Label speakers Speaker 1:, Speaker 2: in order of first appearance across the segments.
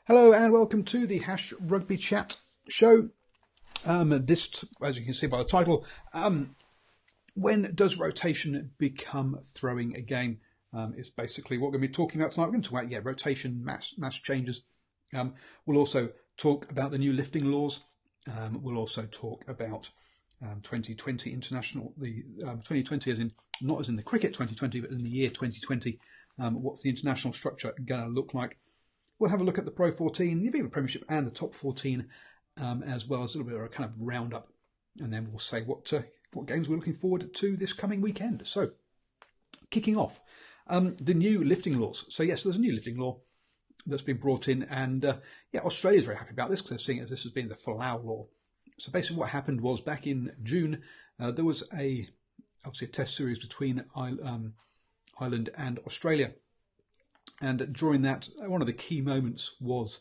Speaker 1: Hello and welcome to the Rugby Chat show. As you can see by the title, when does rotation become throwing a game? Is basically what we're going to be talking about tonight. We're going to talk about rotation, mass changes. We'll also talk about the new lifting laws. We'll also talk about 2020 international, the 2020 as in not as in the cricket 2020, but in the year 2020. What's the international structure going to look like? We'll have a look at the Pro 14, the Aviva Premiership and the Top 14, as well as a little bit of a kind of roundup. And then we'll say what games we're looking forward to this coming weekend. So, kicking off, the new lifting laws. So yes, there's a new lifting law that's been brought in. And Australia's very happy about this because they're seeing it as this has been the Folau law. So basically what happened was back in June, there was obviously a test series between Ireland and Australia. And during that, one of the key moments was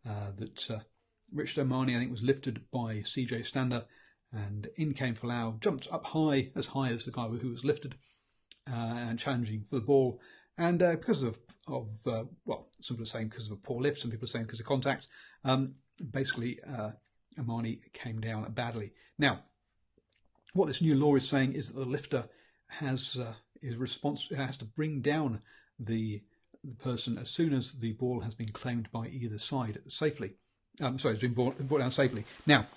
Speaker 1: that Richard O'Mahony, I think, was lifted by CJ Stander, and in came Folau, jumped up high as the guy who was lifted, and challenging for the ball. And because of some people are saying because of a poor lift, some people are saying because of contact, basically O'Mahony came down badly. Now, what this new law is saying is that the lifter has to bring down the person as soon as the ball has been claimed by either side safely. It's been brought down safely. Now,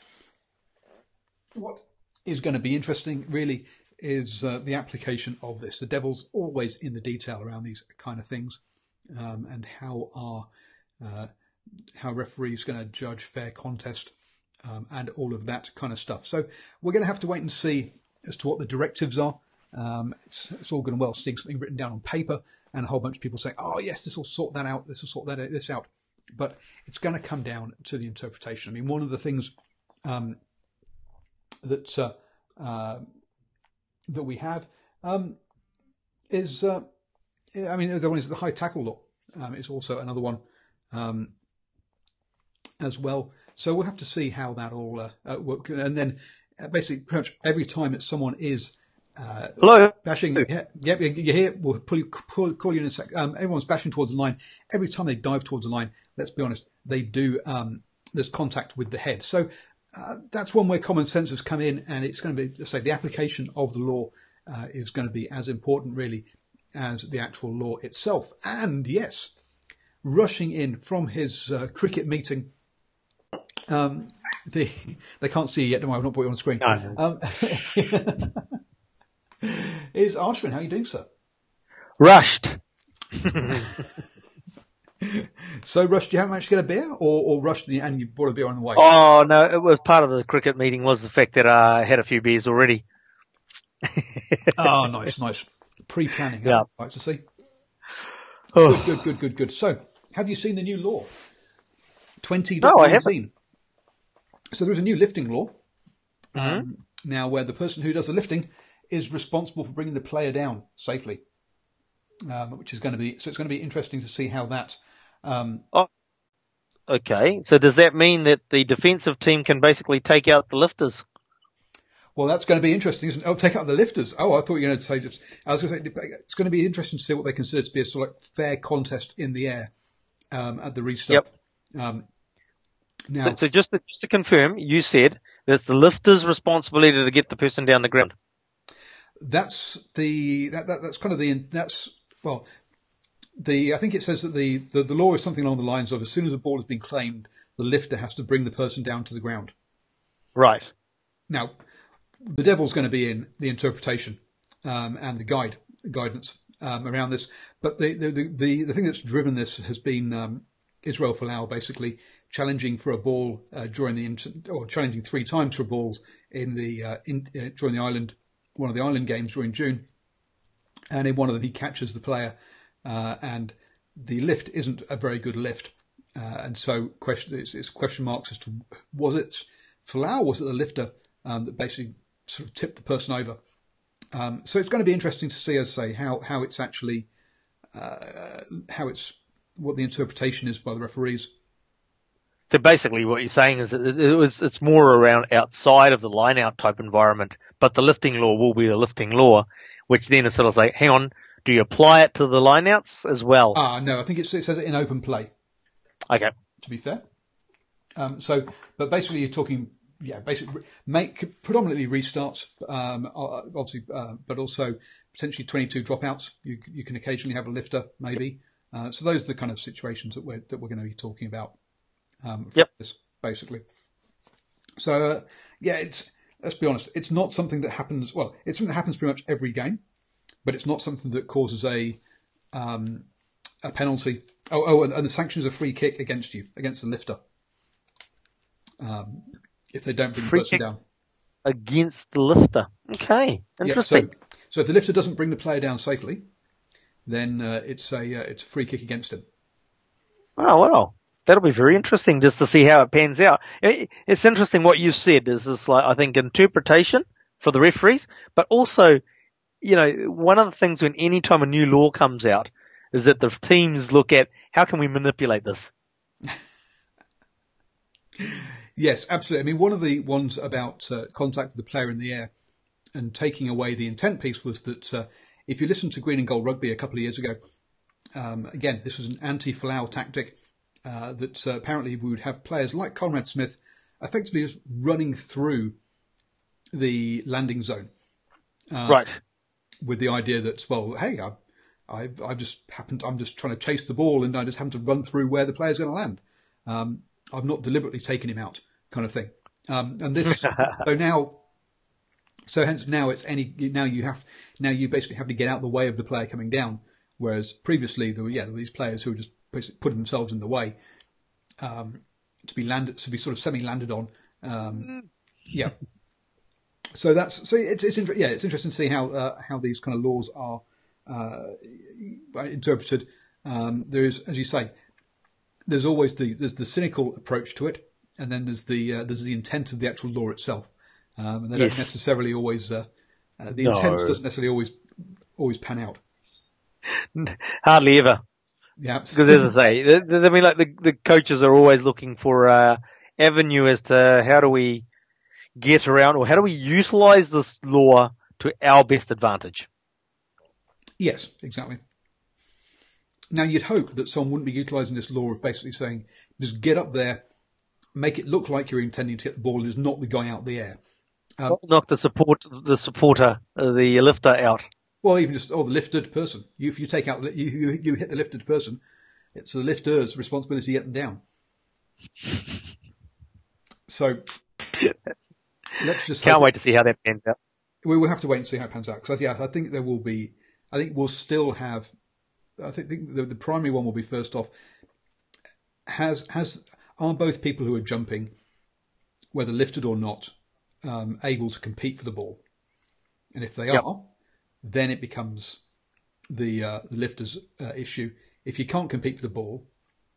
Speaker 1: what is going to be interesting really is the application of this. The devil's always in the detail around these kind of things, and how referees going to judge fair contest, and all of that kind of stuff. So we're going to have to wait and see as to what the directives are. It's all good and well seeing something written down on paper, and a whole bunch of people say, "Oh yes, this will sort that out. This will sort this out." But it's going to come down to the interpretation. I mean, one of the things that we have is, the one is the high tackle law. It's also another one as well. So we'll have to see how that all works. And then basically, pretty much every time that someone is
Speaker 2: hello.
Speaker 1: Bashing. You're here. We'll call you in a sec. Everyone's bashing towards the line. Every time they dive towards the line, let's be honest, they do. There's contact with the head. So that's one where common sense has come in, and it's going to be, let's say, the application of the law is going to be as important, really, as the actual law itself. And yes, rushing in from his cricket meeting. They can't see you yet. Don't worry, I've not put you on the screen.
Speaker 2: No.
Speaker 1: Is Ashwin? How are you doing, sir?
Speaker 2: Rushed.
Speaker 1: So rushed, you haven't managed to get a beer, or rushed and you brought a beer on the way?
Speaker 2: Oh no, it was part of the cricket meeting was the fact that I had a few beers already.
Speaker 1: Oh, nice. Pre-planning.
Speaker 2: Yeah.
Speaker 1: I'd like to see.
Speaker 2: Oh.
Speaker 1: Good. So, have you seen the new law? 2019.
Speaker 2: No, I haven't.
Speaker 1: So there's a new lifting law.
Speaker 2: Mm-hmm.
Speaker 1: Now, where the person who does the lifting is responsible for bringing the player down safely, which is going to be, so it's going to be interesting to see how that.
Speaker 2: Okay. So does that mean that the defensive team can basically take out the lifters?
Speaker 1: Well, that's going to be interesting, isn't it? Oh, take out the lifters. Oh, I thought you were going to say I was going to say it's going to be interesting to see what they consider to be a sort of fair contest in the air at the restart.
Speaker 2: Yep.
Speaker 1: Now,
Speaker 2: so just to confirm, you said that it's the lifter's responsibility to get the person down the ground.
Speaker 1: That's kind of I think it says that the law is something along the lines of as soon as a ball has been claimed, the lifter has to bring the person down to the ground.
Speaker 2: Right.
Speaker 1: Now, the devil's going to be in the interpretation and the guidance around this. But the thing that's driven this has been Israel Folau basically challenging for a ball challenging 3 times for balls in during one of the Ireland games during June, and in one of them he catches the player, and the lift isn't a very good lift, and so it's question marks as to was it Folau, was it the lifter that basically sort of tipped the person over. So it's going to be interesting to see, as I say, how it's actually what the interpretation is by the referees.
Speaker 2: So basically what you're saying is that it's more around outside of the line-out type environment, but the lifting law will be the lifting law, which then is sort of like, hang on, do you apply it to the line-outs as well?
Speaker 1: No, I think it says it in open play.
Speaker 2: Okay.
Speaker 1: to be fair. But basically you're talking, basically make predominantly restarts, obviously, but also potentially 22 dropouts. You can occasionally have a lifter, maybe. So those are the kind of situations that we're going to be talking about. This, basically. So let's be honest, it's not something that happens. Well, it's something that happens pretty much every game, but it's not something that causes a penalty. And the sanction is a free kick against the lifter. If they don't bring the person down.
Speaker 2: Against the lifter. Okay. Interesting.
Speaker 1: Yeah, so if the lifter doesn't bring the player down safely, then it's a free kick against him.
Speaker 2: Oh, wow. That'll be very interesting just to see how it pans out. It's interesting what you said is this, like, I think, interpretation for the referees, but also, one of the things when any time a new law comes out is that the teams look at how can we manipulate this?
Speaker 1: Yes, absolutely. I mean, one of the ones about contact with the player in the air and taking away the intent piece was that if you listen to Green and Gold Rugby a couple of years ago, again, this was an anti-Folau tactic that apparently we would have players like Conrad Smith effectively just running through the landing zone.
Speaker 2: Right.
Speaker 1: With the idea that, well, hey, I'm just trying to chase the ball and I just happen to run through where the player's going to land. I've not deliberately taken him out, kind of thing. And this, hence now you basically have to get out of the way of the player coming down. Whereas previously there were these players who were just basically putting themselves in the way, to be sort of semi-landed on. So it's interesting to see how these kind of laws are interpreted. There is, as you say, there's always the cynical approach to it, and then there's the intent of the actual law itself, and they don't necessarily always intent doesn't necessarily always pan out.
Speaker 2: Hardly ever.
Speaker 1: Yeah,
Speaker 2: because as I say, I mean, like the coaches are always looking for avenue as to how do we get around or how do we utilize this law to our best advantage.
Speaker 1: Yes, exactly. Now, you'd hope that someone wouldn't be utilising this law of basically saying, just get up there, make it look like you're intending to get the ball and just knock the guy out the air.
Speaker 2: Knock the supporter, the lifter out.
Speaker 1: Well, even just, the lifted person. If you take out, you hit the lifted person, it's the lifter's responsibility to get them down. So, let's just...
Speaker 2: Can't wait to see how that pans out.
Speaker 1: We will have to wait and see how it pans out. Because, I think there will be... I think we'll still have... I think the primary one will be, first off, are both people who are jumping, whether lifted or not, able to compete for the ball? And if they are, then it becomes the lifter's issue. If you can't compete for the ball,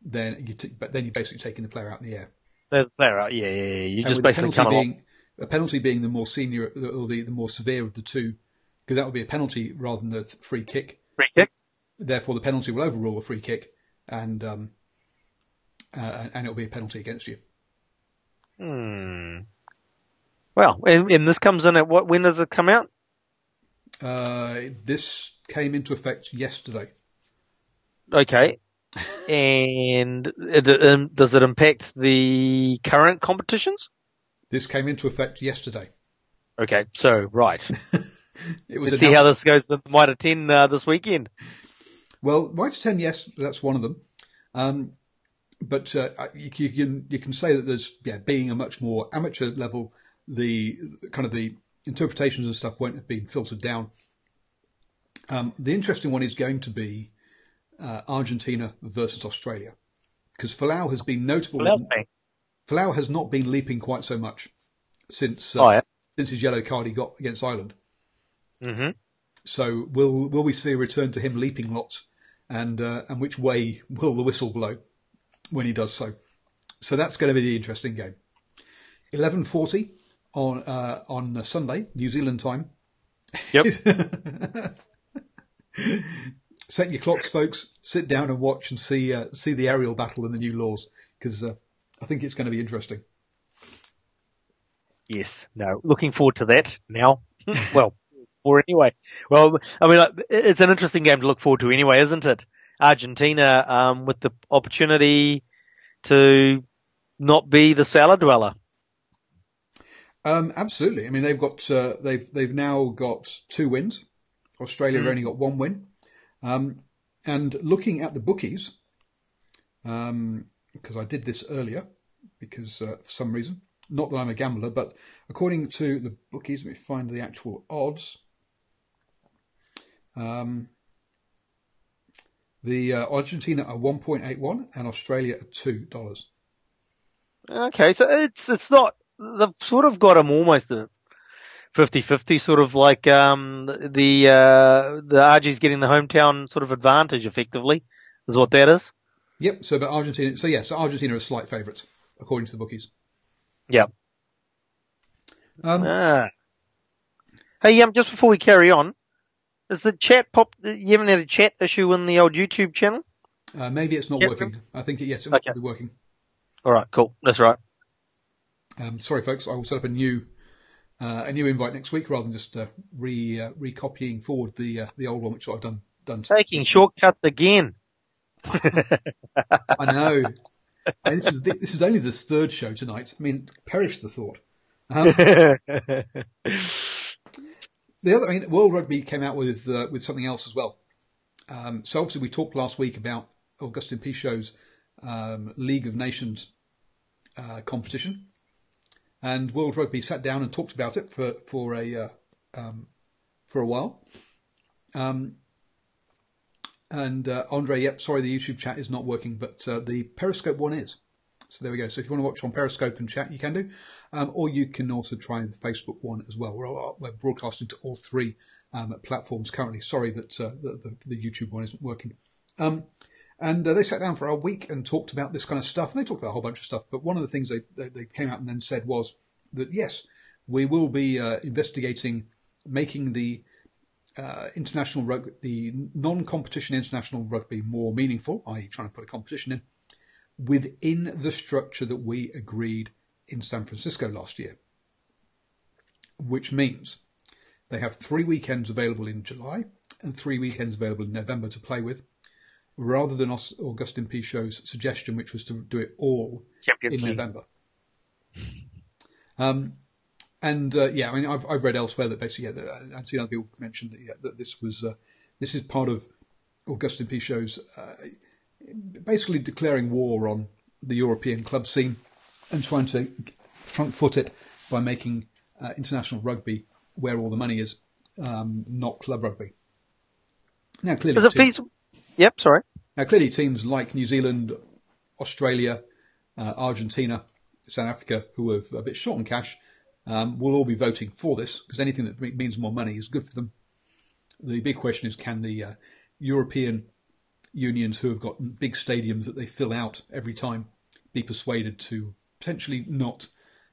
Speaker 1: then you're basically taking the player out in the air.
Speaker 2: The player out, yeah. You just basically come along.
Speaker 1: A penalty being the more senior or the more severe of the two, because that would be a penalty rather than a free kick.
Speaker 2: Free kick.
Speaker 1: Therefore, the penalty will overrule a free kick, and it'll be a penalty against you.
Speaker 2: Well, and this comes in at what? When does it come out?
Speaker 1: This came into effect yesterday.
Speaker 2: Okay. And does it impact the current competitions?
Speaker 1: This came into effect yesterday.
Speaker 2: Okay, so right.
Speaker 1: Let's
Speaker 2: see how this goes with Mitre 10 this weekend.
Speaker 1: Well, Mitre 10, yes, that's one of them. But you can say that there's being a much more amateur level, the kind of the interpretations and stuff won't have been filtered down. The interesting one is going to be Argentina versus Australia, because Folau has been notable. Folau has not been leaping quite so much since his yellow card he got against Ireland.
Speaker 2: Mm-hmm.
Speaker 1: So will we see a return to him leaping lots, and which way will the whistle blow when he does so? So that's going to be the interesting game. 11:40 on Sunday, New Zealand time.
Speaker 2: Yep.
Speaker 1: Set your clocks, folks. Sit down and watch and see the aerial battle and the new laws, because I think it's going to be interesting.
Speaker 2: Yes. No. Looking forward to that now. Well, or anyway. Well, I mean, it's an interesting game to look forward to anyway, isn't it? Argentina, with the opportunity to not be the cellar dweller.
Speaker 1: Absolutely. I mean, they've now got 2 wins. Australia have only got 1 win. And looking at the bookies, because I did this earlier, because for some reason, not that I'm a gambler, but according to the bookies, let me find the actual odds. The Argentina are 1.81 and Australia are $2.
Speaker 2: Okay, so it's not, they've sort of got them almost a 50-50, sort of like the RG's getting the hometown sort of advantage, effectively, is what that is.
Speaker 1: Yep. So, but Argentina. So yes, Argentina are slight favourites according to the bookies.
Speaker 2: Yeah. Hey, just before we carry on, is the chat you haven't had a chat issue in the old YouTube channel?
Speaker 1: Maybe it's not working. I think it might be working.
Speaker 2: All right, cool. That's right.
Speaker 1: Sorry, folks. I will set up a new invite next week rather than just recopying forward the old one, which I've done.
Speaker 2: Taking shortcuts again.
Speaker 1: I know. And this is only the 3rd show tonight. I mean, perish the thought. World Rugby came out with something else as well. So obviously we talked last week about Augustin Pichot's League of Nations competition, and World Rugby sat down and talked about it for a while. And Andre, sorry, the YouTube chat is not working, but the Periscope one is. So there we go. So if you want to watch on Periscope and chat, you can do. Or you can also try the Facebook one as well. We're broadcasting to all 3 platforms currently. Sorry that the YouTube one isn't working. And they sat down for a week and talked about this kind of stuff. And they talked about a whole bunch of stuff. But one of the things they came out and then said was that, yes, we will be investigating making the international rugby, the non-competition international rugby more meaningful, i.e. trying to put a competition in, within the structure that we agreed in San Francisco last year. Which means they have 3 weekends available in July and 3 weekends available in November to play with, rather than Augustin Pichot's suggestion, which was to do it all in November. I've read elsewhere that basically, I've seen other people mention that this is part of Augustin Pichot's basically declaring war on the European club scene and trying to front foot it by making international rugby where all the money is, not club rugby. Now, clearly,
Speaker 2: Yep, sorry.
Speaker 1: Now, clearly, teams like New Zealand, Australia, Argentina, South Africa, who are a bit short on cash, will all be voting for this, because anything that means more money is good for them. The big question is, can the European unions who have got big stadiums that they fill out every time be persuaded to potentially not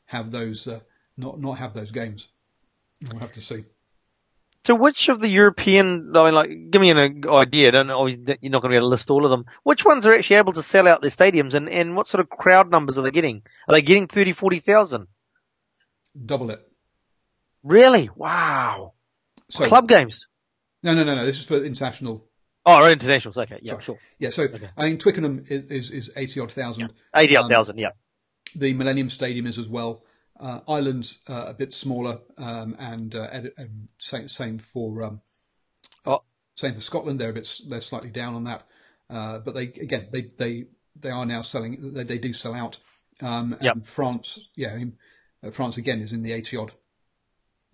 Speaker 1: have those not have those games? We'll have to see.
Speaker 2: So which of the European, give me an idea, I don't know, you're not going to be able to list all of them. Which ones are actually able to sell out their stadiums, and what sort of crowd numbers are they getting? Are they getting 30, 40,000?
Speaker 1: Double it.
Speaker 2: Really? Wow.
Speaker 1: So,
Speaker 2: club games?
Speaker 1: No. This is for international.
Speaker 2: Oh, internationals. Okay. Yeah,
Speaker 1: Sorry.
Speaker 2: Sure.
Speaker 1: Yeah. So, okay. I mean, Twickenham is 80-odd thousand.
Speaker 2: Yeah. 80-odd thousand. Yeah.
Speaker 1: The Millennium Stadium is as well. Ireland's a bit smaller, and same for Scotland. They're slightly down on that, but they are now selling. They do sell out. And France, France again is in the 80-odd.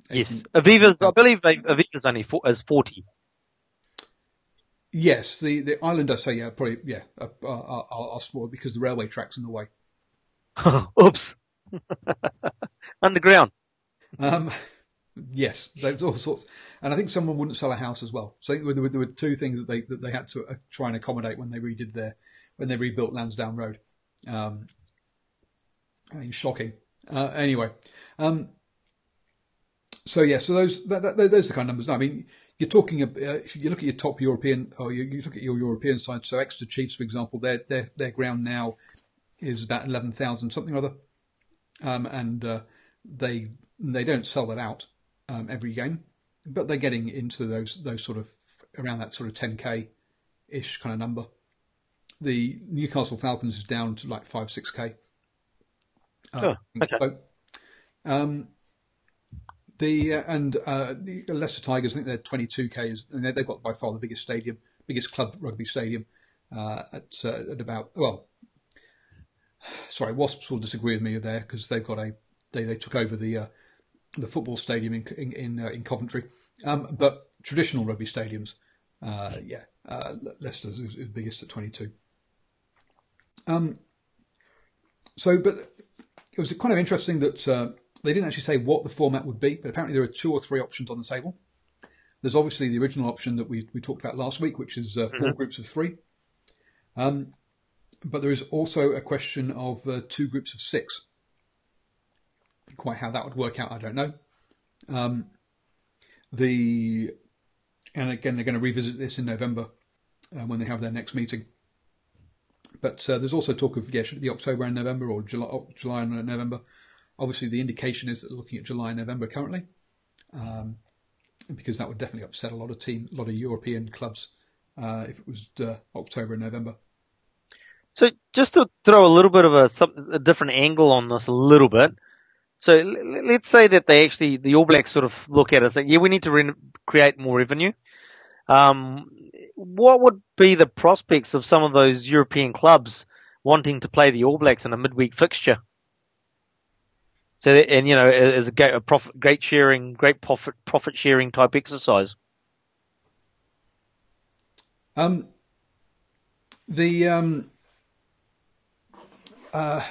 Speaker 2: Yes, Aviva. I believe Aviva's only is 40.
Speaker 1: Yes, the Ireland, I say, probably are smaller because the railway track's in the way.
Speaker 2: Oops. Underground.
Speaker 1: Yes, there's all sorts, and I think someone wouldn't sell a house as well. So there were 2 things that they had to try and accommodate when they rebuilt Lansdowne Road. I mean, shocking. Anyway, so those are the kind of numbers. I mean, you're talking if you look at your top European, or you look at your European side. So Exeter Chiefs, for example, their ground now is about 11,000 something or other, and they don't sell that out every game, but they're getting into those sort of around that sort of 10k ish kind of number. the Newcastle Falcons is down to like 5-6K.
Speaker 2: Oh, okay.
Speaker 1: So, the Leicester Tigers, I think they're 22K, and they've got by far the biggest club rugby stadium at about, Wasps will disagree with me there because they've got they took over the football stadium in Coventry, but traditional rugby stadiums, Leicester's is the biggest at 22. But it was kind of interesting that they didn't actually say what the format would be, but apparently there are 2 or 3 options on the table. There's obviously the original option that we talked about last week, which is 4 groups of 3. But there is also a question of 2 groups of 6. Quite how that would work out, I don't know. And again, they're going to revisit this in November when they have their next meeting. But there's also talk of, should it be October and November or July and November? Obviously, the indication is that they're looking at July and November currently, because that would definitely upset a lot of European clubs if it was October and November.
Speaker 2: So just to throw a little bit of a different angle on this a little bit. So let's say that the All Blacks sort of look at it and say, we need to create more revenue. What would be the prospects of some of those European clubs wanting to play the All Blacks in a midweek fixture? So, as a great profit sharing type exercise.
Speaker 1: There are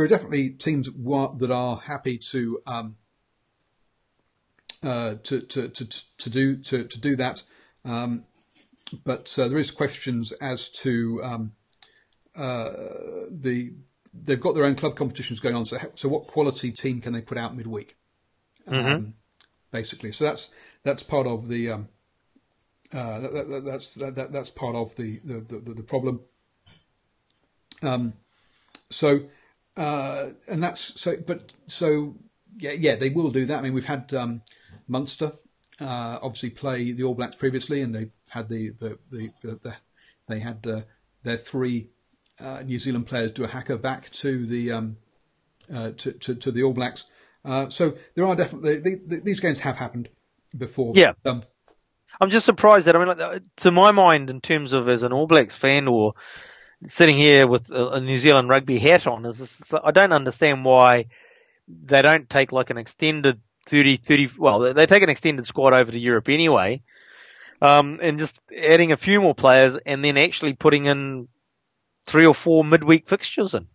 Speaker 1: definitely teams that are happy to do that, but there is questions as to they've got their own club competitions going on. So what quality team can they put out midweek? Basically, so that's part of the that's part of the problem. They will do that. I mean, we've had Munster obviously play the All Blacks previously, and they had their 3 New Zealand players do a hacker back to the to the All Blacks. So there are definitely these games have happened before.
Speaker 2: Yeah. I'm just surprised that to my mind, in terms of as an All Blacks fan or sitting here with a New Zealand rugby hat on, I don't understand why they don't take like an extended 30, well, they take an extended squad over to Europe anyway, and just adding a few more players and then actually putting in 3 or 4 midweek fixtures in,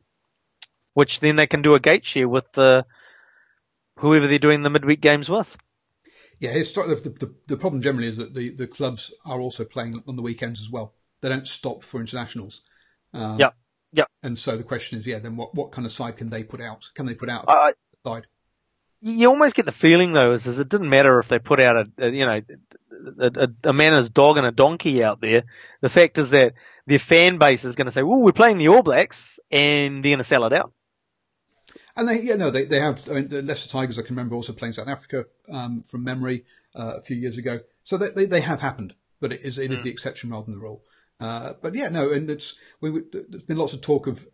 Speaker 2: which then they can do a gate share with whoever they're doing the midweek games with.
Speaker 1: Yeah, the problem generally is that the clubs are also playing on the weekends as well. They don't stop for internationals.
Speaker 2: Yeah.
Speaker 1: And so the question is, then what kind of side can they put out? Can they put out a side?
Speaker 2: You almost get the feeling though is it didn't matter if they put out a man and his dog and a donkey out there. The fact is that their fan base is going to say, "Well, we're playing the All Blacks," and they're going to sell it out.
Speaker 1: And they have. I mean, the Leicester Tigers, I can remember also playing South Africa from memory a few years ago. So they have happened, but it is the exception rather than the rule. And there's been lots of talk of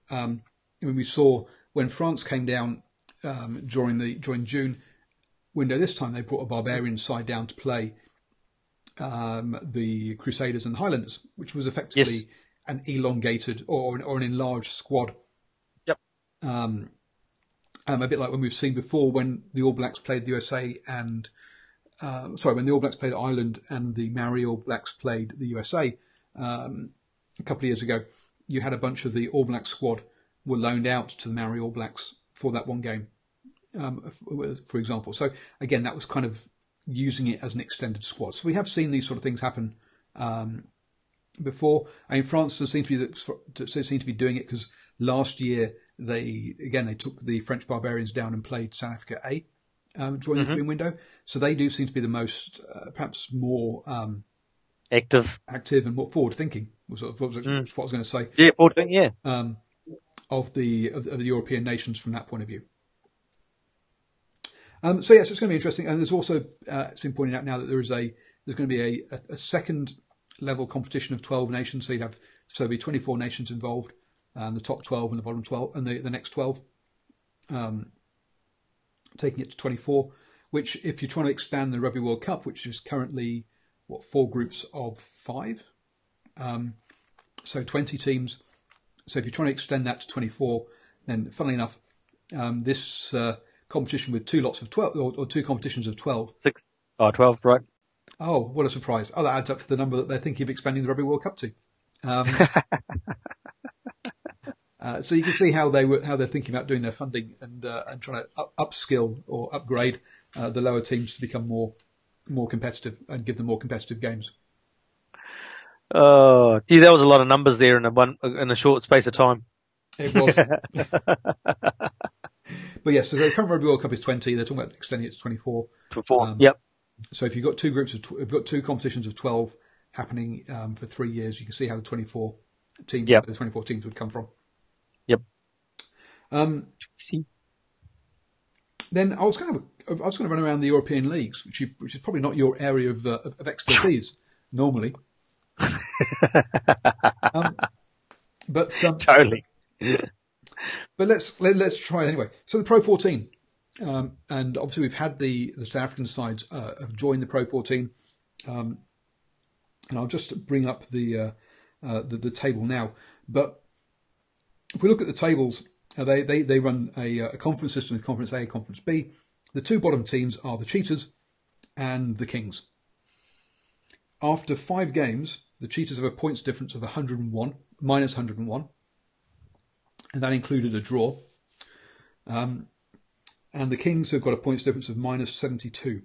Speaker 1: we saw when France came down during June window this time, they brought a Barbarian side down to play the Crusaders and the Highlanders, which was effectively an elongated or an enlarged squad.
Speaker 2: Yep.
Speaker 1: A bit like when we've seen before when the All Blacks played the USA and when the All Blacks played Ireland and the Maori All Blacks played the USA a couple of years ago, you had a bunch of the All Black squad were loaned out to the Maori All Blacks for that one game, for example. So again, that was kind of using it as an extended squad. So we have seen these sort of things happen before. I mean, France seems to be doing it because last year they took the French Barbarians down and played South Africa A during the June window. So they do seem to be the most, perhaps more
Speaker 2: active
Speaker 1: and more forward thinking. Was what I was going to say.
Speaker 2: Yeah, forward thinking. Yeah.
Speaker 1: Of the European nations from that point of view. So yes, it's going to be interesting. And there's also it's been pointed out now that there's going to be a second level competition of 12 nations. So there'll be 24 nations involved, the top 12 and the bottom 12, and the next 12, taking it to 24. Which, if you're trying to expand the Rugby World Cup, which is currently 4 groups of 5, so 20 teams. So if you're trying to extend that to 24, then funnily enough, this competition with 2 lots of 12 or 2 competitions of 12.
Speaker 2: 6. Oh, 12, right.
Speaker 1: Oh, what a surprise. Oh, that adds up to the number that they're thinking of expanding the Rugby World Cup to. So you can see how they're thinking about doing their funding and trying to upskill or upgrade the lower teams to become more competitive and give them more competitive games.
Speaker 2: Oh, gee, that was a lot of numbers there in a short space of time.
Speaker 1: It was. But yes, so the current Rugby World Cup is 20. They're talking about extending it to 24.
Speaker 2: 24. Yep.
Speaker 1: So if you've got 2 groups you've got 2 competitions of 12 happening for 3 years, you can see how the 24 teams would come from.
Speaker 2: Yep.
Speaker 1: Then I was going to run around the European leagues, which is probably not your area of expertise normally. But
Speaker 2: Totally.
Speaker 1: But let's try it anyway. So the Pro 14, and obviously we've had the South African sides have joined the Pro 14, and I'll just bring up the table now. But if we look at the tables, they run a conference system with Conference A, Conference B. The 2 bottom teams are the Cheetahs and the Kings. After 5 games, the Cheetahs have a points difference of minus 101, and that included a draw. And the Kings have got a points difference of minus 72,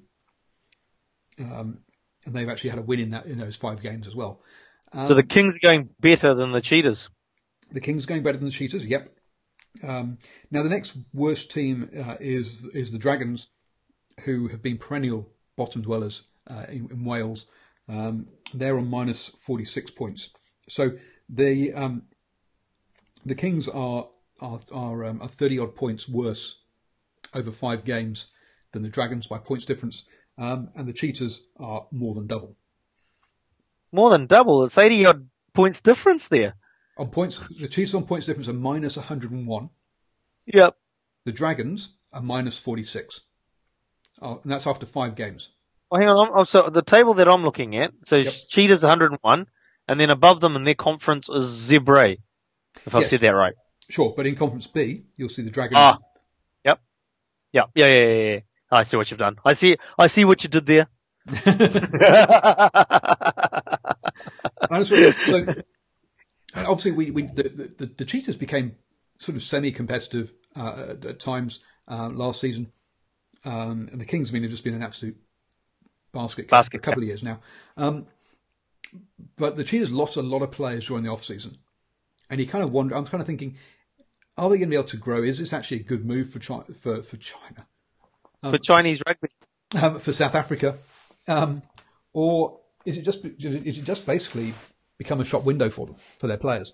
Speaker 1: and they've actually had a win in those 5 games as well.
Speaker 2: So the Kings are going better than the Cheetahs.
Speaker 1: The Kings are going better than the Cheetahs. Yep. Now the next worst team is the Dragons, who have been perennial bottom dwellers in Wales. They're on minus 46 points. So the Kings are 30 odd points worse over 5 games than the Dragons by points difference, and the Cheetahs are more than double.
Speaker 2: More than double. It's 80 odd points difference there.
Speaker 1: On points, the Cheetahs on points difference are minus 101.
Speaker 2: Yep.
Speaker 1: The Dragons are minus 46. And that's after 5 games.
Speaker 2: Oh, hang on. So the table that I'm looking at, so
Speaker 1: Yep.
Speaker 2: Cheetahs 101, and then above them in their conference is Zebre, if I've
Speaker 1: Yes.
Speaker 2: said that right.
Speaker 1: Sure, but in Conference B, you'll see the Dragons.
Speaker 2: Ah. Yep. Yep. Yeah. I see what you've done. I see what you did there.
Speaker 1: And obviously, the Cheetahs became sort of semi-competitive at times last season, and the Kings have just been an absolute basket for a couple of years now. But the Cheetahs lost a lot of players during the off season, and you kind of wonder. I'm kind of thinking, are they going to be able to grow? Is this actually a good move for China?
Speaker 2: For Chinese rugby,
Speaker 1: for South Africa, or is it just basically become a shop window for them, for their players?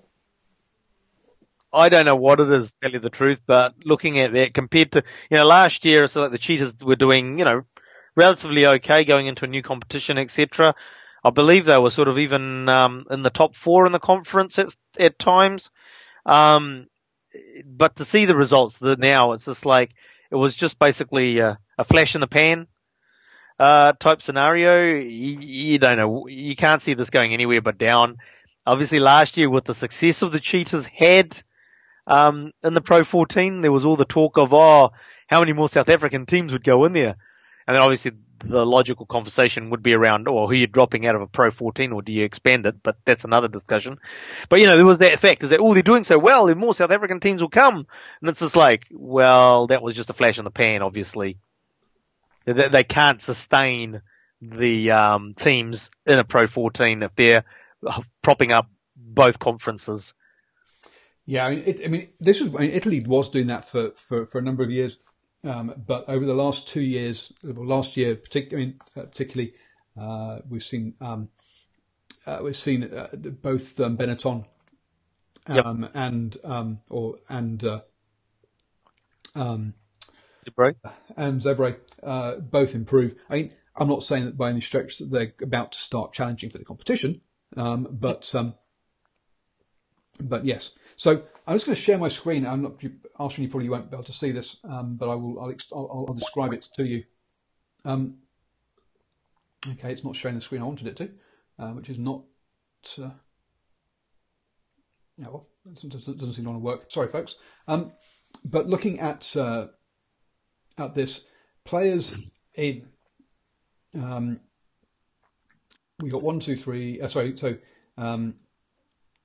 Speaker 2: I don't know what it is, to tell you the truth, but looking at that compared to, last year, so like the Cheetahs were doing, relatively okay going into a new competition, etc. I believe they were sort of even, in the top 4 in the conference at times. But to see the results now, it's just like, it was just basically a flash in the pan, type scenario. You don't know, you can't see this going anywhere but down. Obviously last year with the success of the Cheetahs had, in the Pro 14, there was all the talk of, how many more South African teams would go in there? And then obviously the logical conversation would be around, who you're dropping out of a Pro 14, or do you expand it? But that's another discussion. But there was that effect, is that, they're doing so well, then more South African teams will come. And it's just like, well, that was just a flash in the pan, obviously. They can't sustain the, teams in a Pro 14 if they're propping up both conferences.
Speaker 1: Yeah, Italy was doing that for a number of years, but over the last 2 years, last year particularly, we've seen both Benetton and Zebre both improve. I'm not saying that by any stretch that they're about to start challenging for the competition, But yes. So I'm just going to share my screen. I'm not asking you, probably you won't be able to see this, but I'll describe it to you. Okay, it's not showing the screen I wanted it to, which is not. Yeah, well, it doesn't seem to want to work. Sorry, folks. But looking at this, players in. We got 1, 2, 3.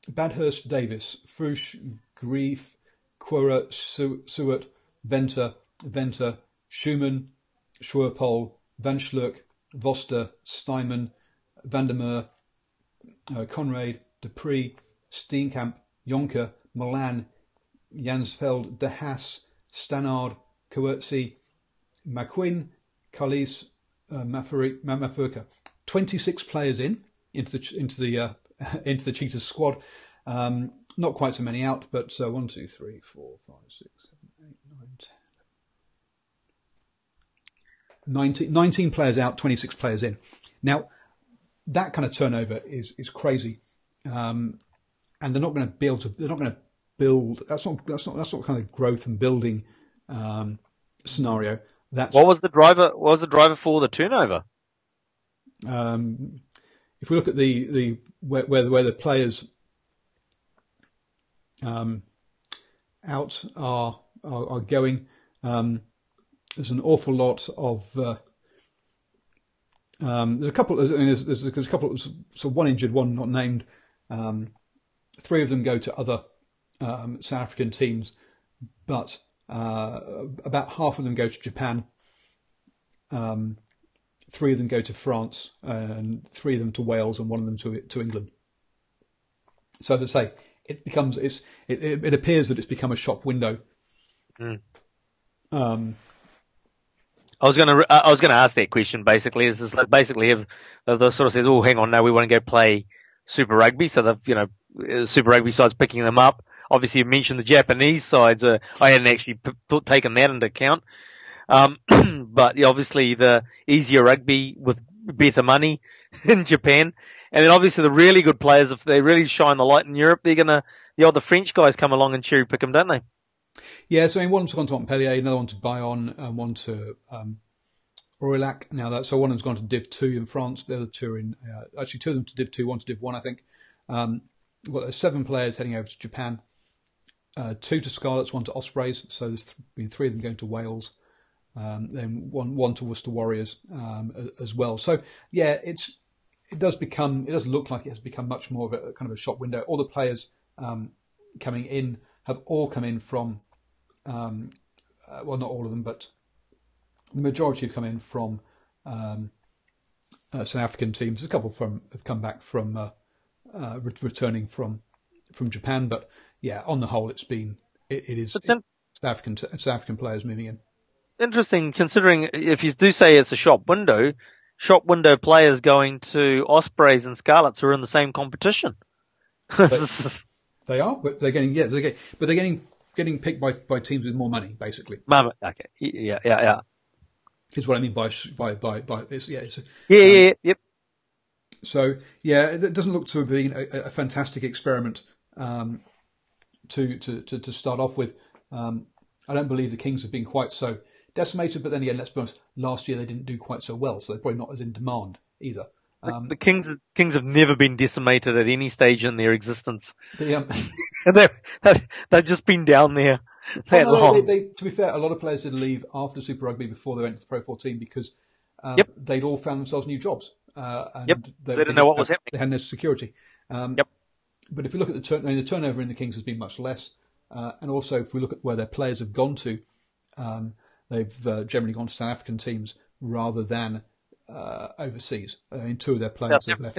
Speaker 1: Badhurst, Davis, Frush, Grief, Quora, Seward, Venter, Schumann, Schwerpol, Van Schlurk, Voster, Steinman, Vandermeer, Conrad, Dupree, Steenkamp, Jonker, Milan, Jansfeld, De Haas, Stannard, Coetzee, McQuinn, Callis, Mafurka. 26 players into the Cheetahs squad. Not quite so many out, but 1, 2, 3, 4, 5, 6, 7, 8, 9, 10. 19 players out, 26 players in. Now, that kind of turnover is crazy, and they're not going to be able to. They're not going to build. That's not kind of growth and building scenario.
Speaker 2: What was the driver? What was the driver for the turnover?
Speaker 1: If we look at the where the players out are going, there's an awful lot of. There's a couple. There's a couple. So one injured, one not named. 3 of them go to other South African teams, but about half of them go to Japan. 3 of them go to France, and 3 of them to Wales, and 1 of them to England. So as I say, it appears that it's become a shop window.
Speaker 2: Mm. I was gonna ask that question. Basically, is this like basically if the sort of says, oh, hang on, no, we want to go play Super Rugby, so the Super Rugby side's picking them up. Obviously, you mentioned the Japanese sides. I hadn't actually taken that into account. But yeah, obviously the easier rugby with better money in Japan. And then obviously the really good players, if they really shine the light in Europe, the French guys come along and cherry pick them, don't they?
Speaker 1: Yeah, so one's gone to Montpellier, another one to Bayonne, and one to Aurillac. Now so one of them's gone to Div 2 in France, the other 2 are in, actually 2 of them to Div 2, 1 to Div 1, I think. We've got 7 players heading over to Japan, 2 to Scarlets, 1 to Ospreys, so there's been 3 of them going to Wales. Then one to Worcester Warriors as well. So yeah, it does look like it has become much more of a kind of a shop window. All the players coming in have all come in from, well, not all of them, but the majority have come in from South African teams. A couple have come back from returning from Japan, but yeah, on the whole, it is South African players moving in.
Speaker 2: Interesting, considering if you do say it's a shop window players going to Ospreys and Scarlets are in the same competition.
Speaker 1: They are, but they're getting picked by teams with more money, basically.
Speaker 2: Okay, yeah.
Speaker 1: Is what I mean by it's,
Speaker 2: yep.
Speaker 1: So yeah, it doesn't look to have been a fantastic experiment to start off with. I don't believe the Kings have been quite so decimated, but then again, let's be honest, last year they didn't do quite so well, so they're probably not as in demand either.
Speaker 2: The Kings have never been decimated at any stage in their existence.
Speaker 1: They've
Speaker 2: just been down there that long.
Speaker 1: To be fair, a lot of players did leave after Super Rugby before they went to the Pro 14 because they'd all found themselves new jobs. And
Speaker 2: they didn't know what was happening.
Speaker 1: They had no security. But if you look at the turnover in the Kings has been much less. And also, if we look at where their players have gone to, they've generally gone to South African teams rather than overseas. 2 of their players have left.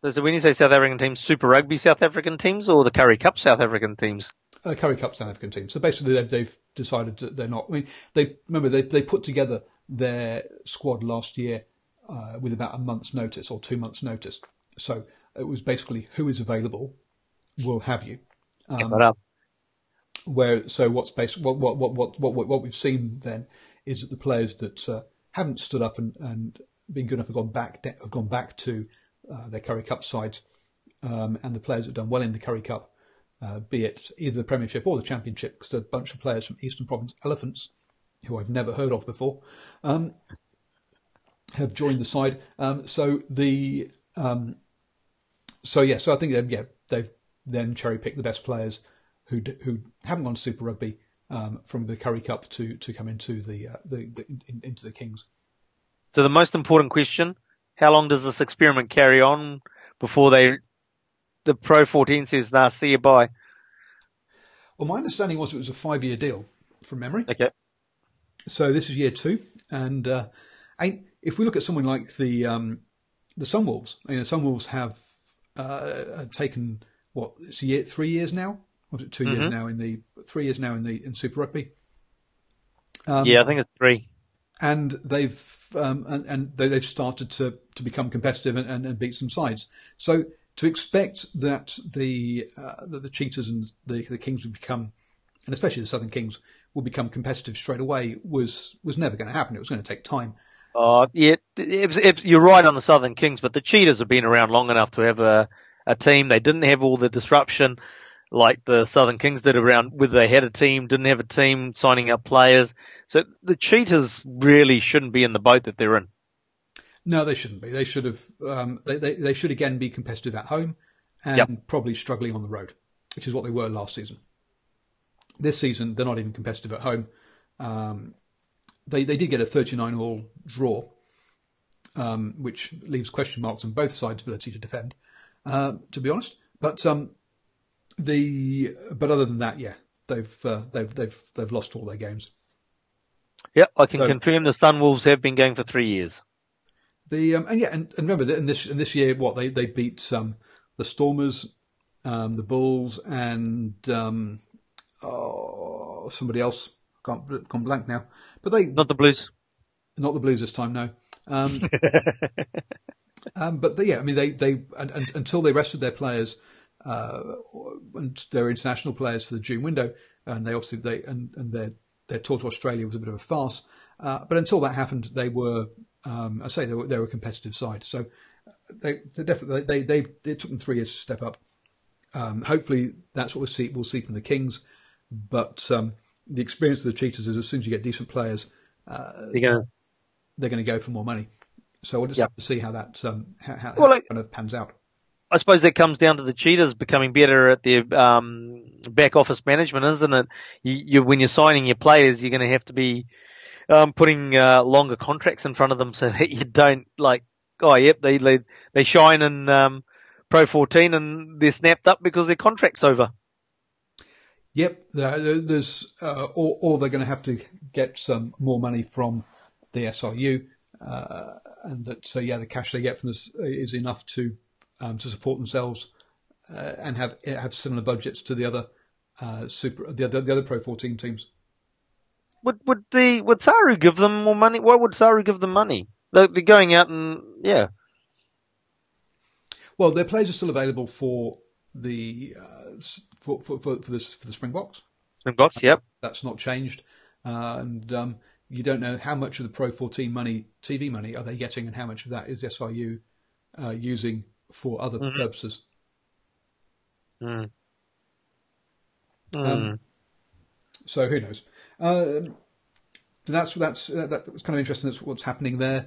Speaker 2: So when you say South African teams, Super Rugby South African teams or the Currie Cup South African teams?
Speaker 1: Currie Cup South African teams. So basically they've decided that they're not. I mean, they put together their squad last year with about a month's notice or 2 months' notice. So it was basically who is available, we'll have you. What we've seen then is that the players that haven't stood up and been good enough have gone back to their Currie Cup sides. and the players that have done well in the Currie Cup, be it either the Premiership or the Championship, because a bunch of players from Eastern Province Elephants, who I've never heard of before, have joined the side. So I think they've then cherry picked the best players who haven't gone to Super Rugby from the Currie Cup to come into into the Kings.
Speaker 2: So the most important question: how long does this experiment carry on before the Pro 14 says, "Nah, see you, bye"?
Speaker 1: Well, my understanding was it was a 5-year deal, from memory.
Speaker 2: Okay.
Speaker 1: So this is year 2, and if we look at someone like the Sunwolves, Sunwolves have taken it's 3 years now, or is it 2 years now 3 years now in Super Rugby?
Speaker 2: Yeah, I think it's 3.
Speaker 1: And they've they've started to become competitive and beat some sides. So to expect that the Cheetahs and the Kings would become, and especially the Southern Kings, will become competitive straight away was never going to happen. It was going to take time.
Speaker 2: Yeah, you're right on the Southern Kings, but the Cheetahs have been around long enough to have a team. They didn't have all the disruption like the Southern Kings did around, whether they had a team, didn't have a team, signing up players. So the Cheetahs really shouldn't be in the boat that they're in.
Speaker 1: No, they shouldn't be. They should have. They should again be competitive at home and probably struggling on the road, which is what they were last season. This season, they're not even competitive at home. They did get a 39-all draw, which leaves question marks on both sides' ability to defend, to be honest. But other than that, yeah, they've lost all their games.
Speaker 2: Yeah, I can confirm the Sunwolves have been going for 3 years.
Speaker 1: And remember that in this year, they beat the Stormers, the Bulls, and somebody else. Gone blank now, but
Speaker 2: not the Blues.
Speaker 1: Not the Blues this time, no. But until they rested their players, and their international players for the June window, and they obviously their tour to Australia was a bit of a farce. But until that happened, they were, they were a competitive side. So it took them 3 years to step up. Hopefully that's what we'll see from the Kings, but the experience of the Cheetahs is as soon as you get decent players, they're going to go for more money. So we'll just have to see how that kind of pans out.
Speaker 2: I suppose that comes down to the Cheetahs becoming better at their back office management, isn't it? When you're signing your players, you're going to have to be putting longer contracts in front of them so that you don't they shine in Pro 14 and they're snapped up because their contract's over.
Speaker 1: Yep, there's or they're going to have to get some more money from the SRU, and that the cash they get from this is enough to support themselves and have similar budgets to the other the other Pro 14 teams.
Speaker 2: Would Saru give them more money? Why would Saru give them money? They're going out and
Speaker 1: Well, their players are still available for the for the Springboks.
Speaker 2: Springboks, yep.
Speaker 1: That's not changed, and you don't know how much of the Pro 14 money, TV money, are they getting, and how much of that is SRU using for other purposes. So who knows? That was kind of interesting. That's what's happening there.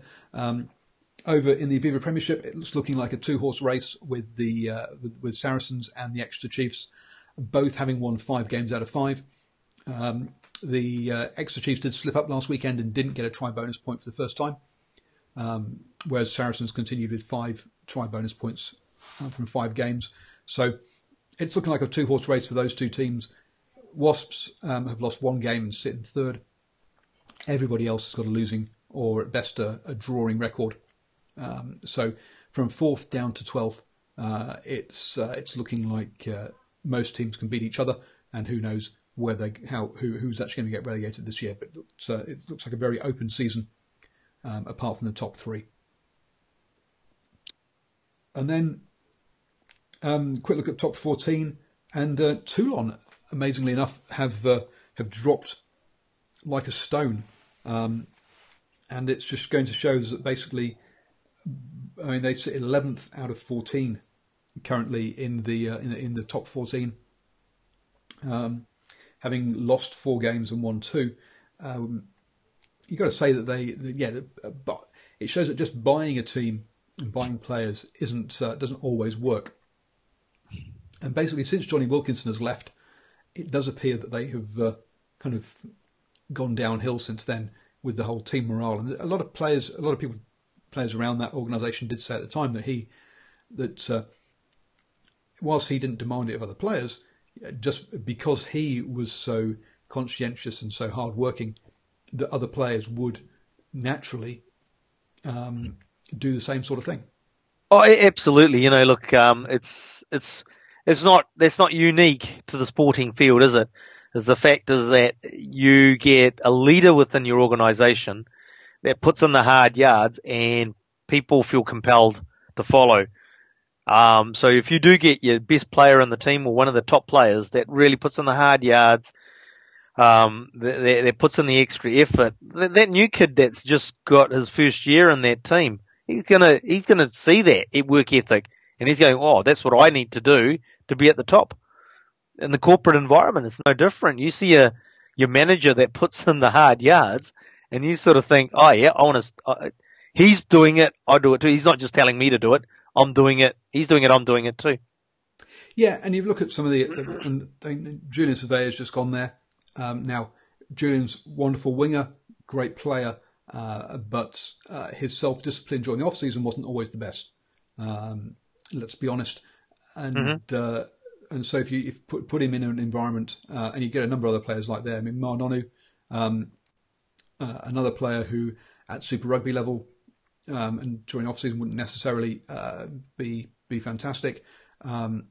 Speaker 1: Over in the Aviva Premiership, it's looking like a 2-horse race with the with Saracens and the Exeter Chiefs, both having won 5 games out of 5. The Exeter Chiefs did slip up last weekend and didn't get a try bonus point for the first time, whereas Saracens continued with 5 try bonus points from 5 games. So it's looking like a 2-horse race for those two teams. Wasps have lost 1 game and sit in 3rd. Everybody else has got a losing or at best a drawing record. So from 4th down to 12th, it's looking like most teams can beat each other, and who knows who's actually going to get relegated this year. But it looks like a very open season, apart from the top 3. And then quick look at top 14, and Toulon, amazingly enough, have dropped like a stone, and it's just going to show us that basically, they sit 11th out of 14 currently in the top 14, having lost 4 games and won 2. You've got to say that but it shows that just buying a team and buying players doesn't always work. And basically, since Johnny Wilkinson has left, it does appear that they have kind of gone downhill since then with the whole team morale. And a lot of players around that organisation did say at the time that whilst he didn't demand it of other players, just because he was so conscientious and so hardworking, that other players would naturally do the same sort of thing.
Speaker 2: Oh, absolutely. Look, that's not unique to the sporting field, is it? The fact is that you get a leader within your organisation that puts in the hard yards and people feel compelled to follow. So if you do get your best player in the team or one of the top players that really puts in the hard yards, that puts in the extra effort, that new kid that's just got his first year in that team, he's gonna see that work ethic, and he's going, oh, that's what I need to do to be at the top. In the corporate environment, it's no different. You see your manager that puts in the hard yards, and you sort of think, oh yeah, he's doing it, I do it too. He's not just telling me to do it. I'm doing it. He's doing it. I'm doing it too.
Speaker 1: Yeah, and you look at some of Julian Surveyor's just gone there. Now, Julian's wonderful winger, great player, but his self-discipline during the off-season wasn't always the best. Let's be honest. And and so if you put him in an environment, and you get a number of other players like there. I mean, Mar Nonu, another player who at Super Rugby level and during off-season wouldn't necessarily be fantastic. And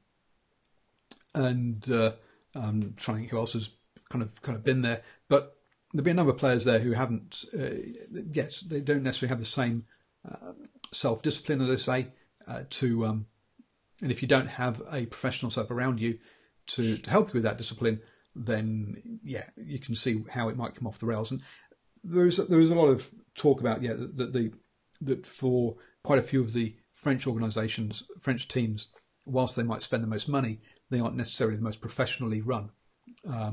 Speaker 1: I'm trying to think who else has kind of been there, but there'll be a number of players there who haven't. Yes, they don't necessarily have the same self-discipline, as I say, and if you don't have a professional setup around you to help you with that discipline, then yeah, you can see how it might come off the rails. And there is a lot of talk about that for quite a few of the French organisations, French teams, whilst they might spend the most money, they aren't necessarily the most professionally run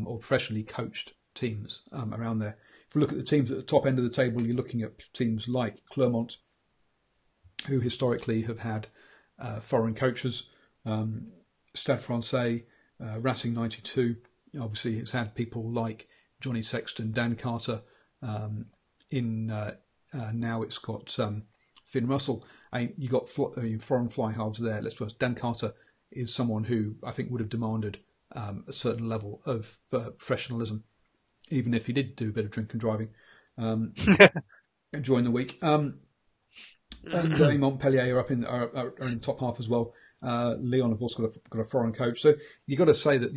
Speaker 1: or professionally coached teams around there. If we look at the teams at the top end of the table, you're looking at teams like Clermont, who historically have had foreign coaches. Stade Francais, Racing 92, obviously has had people like Johnny Sexton, Dan Carter. Now it's got Finn Russell. You got foreign fly halves there. Let's suppose Dan Carter is someone who I think would have demanded a certain level of professionalism, even if he did do a bit of drink and driving during the week. And Montpellier are in top half as well. Leon have also got a foreign coach. So you've got to say that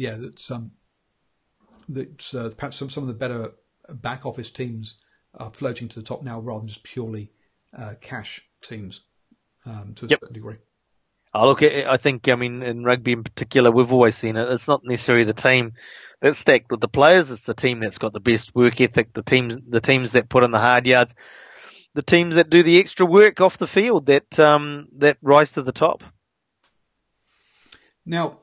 Speaker 1: perhaps some of the better back office teams are floating to the top now rather than just purely cash teams to a certain degree.
Speaker 2: Look, I think, in rugby in particular, we've always seen it. It's not necessarily the team that's stacked with the players. It's the team that's got the best work ethic, the teams that put in the hard yards, the teams that do the extra work off the field that rise to the top.
Speaker 1: Now,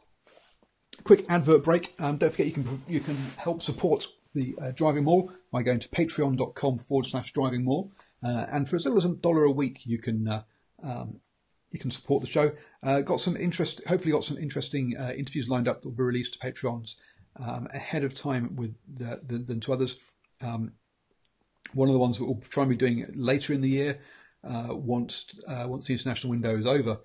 Speaker 1: quick advert break. Don't forget you can help support the Driving Maul by going to patreon.com/drivingmaul. And for as little as $1 a week, you can support the show. Hopefully got some interesting interviews lined up that will be released to Patreons ahead of time than to others. One of the ones that we'll try and be doing later in the year, once the international window is over,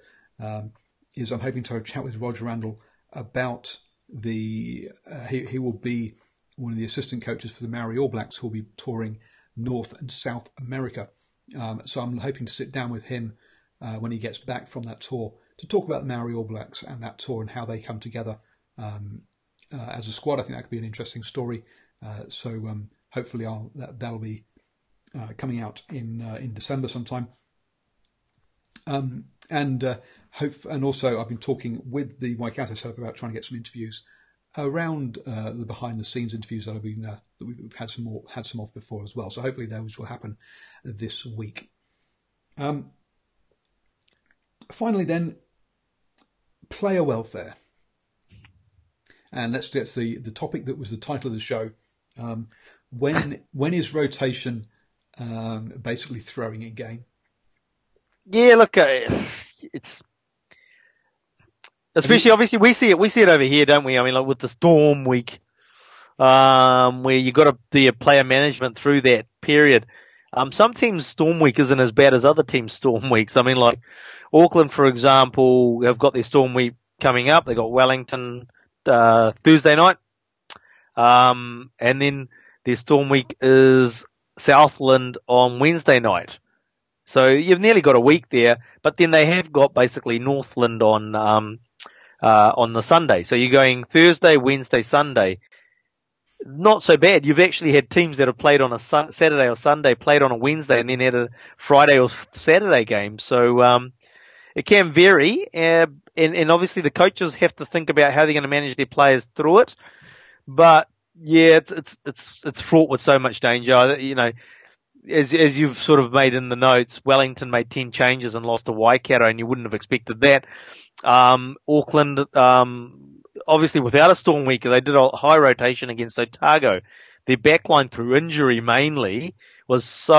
Speaker 1: is I'm hoping to have a chat with Roger Randall about he will be one of the assistant coaches for the Maori All Blacks, who will be touring North and South America. So I'm hoping to sit down with him when he gets back from that tour to talk about the Maori All Blacks and that tour and how they come together as a squad. I think that could be an interesting story. So hopefully that'll be coming out in December sometime. And also I've been talking with the Waikato setup about trying to get some interviews around the behind the scenes interviews that we've had some of before as well. So hopefully those will happen this week. Finally then, player welfare. And let's get the topic that was the title of the show. When is rotation basically throwing a game?
Speaker 2: Yeah, look, it's especially obviously we see it over here, don't we? I mean, like with the Storm week, where you got to do your player management through that period. Some teams' Storm week isn't as bad as other teams' Storm weeks. I mean, like Auckland, for example, have got their Storm week coming up. They got Wellington Thursday night, and then their Storm week is Southland on Wednesday night. So you've nearly got a week there, but then they have got basically Northland on the Sunday. So you're going Thursday, Wednesday, Sunday. Not so bad. You've actually had teams that have played on a Saturday or Sunday, played on a Wednesday, and then had a Friday or Saturday game. So it can vary, and obviously the coaches have to think about how they're going to manage their players through it. But yeah, it's fraught with so much danger. You know, as you've sort of made in the notes, Wellington made 10 changes and lost to Waikato, and you wouldn't have expected that. Auckland, obviously without a Storm week, they did a high rotation against Otago. Their backline through injury mainly was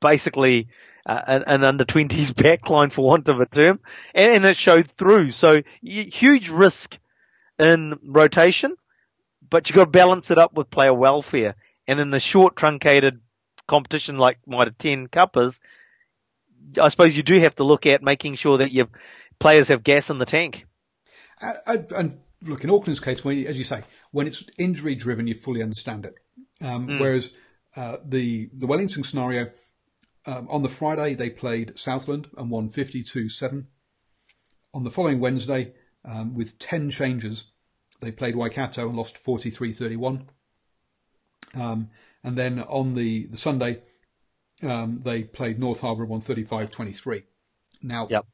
Speaker 2: basically an under 20s backline for want of a term, and it showed through. So huge risk in rotation, but you've got to balance it up with player welfare. And in the short truncated competition like Mitre 10 Cuppers, I suppose you do have to look at making sure that your players have gas in the tank.
Speaker 1: And look, in Auckland's case, as you say, when it's injury driven, you fully understand it. Whereas the Wellington scenario, on the Friday they played Southland and won 52-7. On the following Wednesday, with 10 changes, they played Waikato and lost 43-31. And then on the Sunday, they played North Harbour and won 35-23. Now,
Speaker 2: yep.